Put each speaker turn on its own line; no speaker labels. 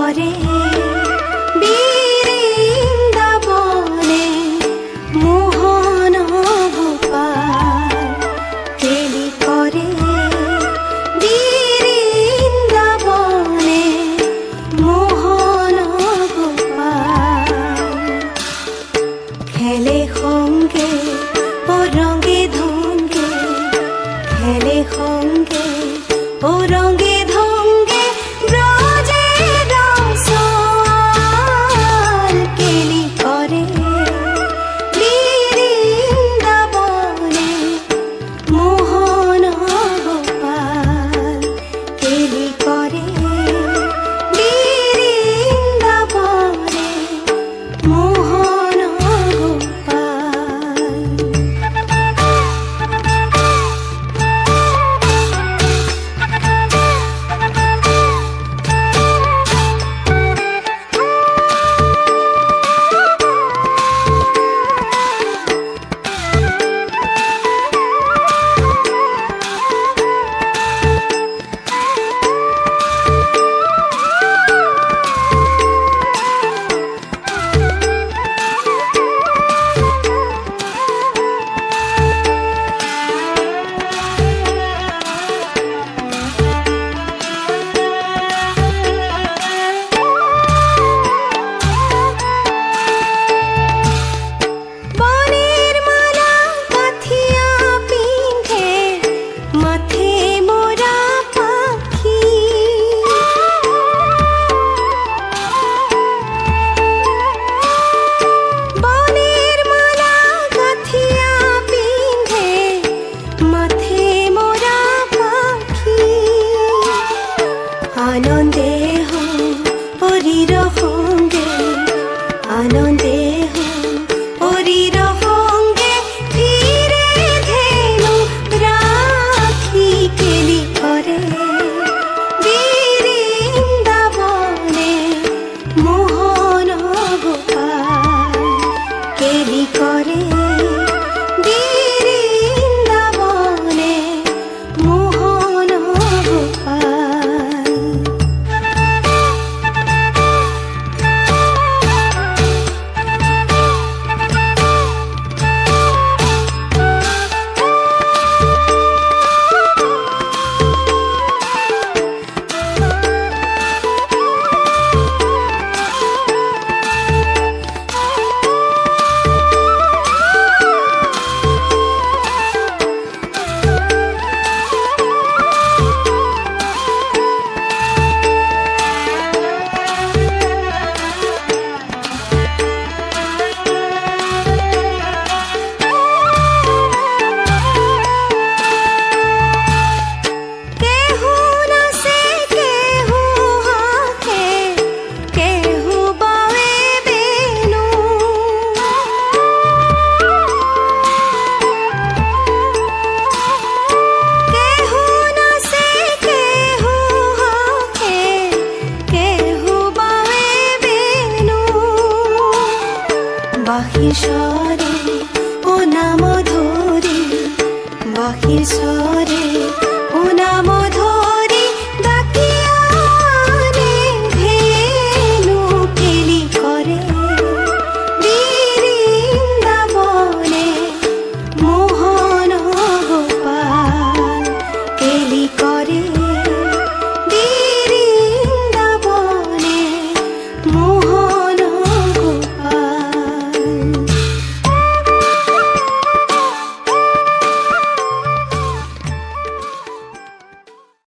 করে বৃন্দাবনে মোহন গোপাল, কেলি করে বৃন্দাবনে মোহন গোপাল। খেলে সঙ্গে ও রঙে ধঙ্গে, খেলে সঙ্গে ও রঙে ধঙ্গে ব্রজের রসাল, কেলি করে বৃন্দাবনে মোহন গোপাল, কেলি করে বৃন্দাবনে মোহন গোপাল। আনন্দে হো হরির সঙ্গে, আনন্দে হো হরির সঙ্গে ফিরে ধেনু রাখি, কেলি করে বৃন্দাবনে মোহন গোপাল, কেলি করে বৃন্দাবনে মোহন গোপাল। বাঁশি স্বরে ও নাম ধরি, বাঁশি স্বরে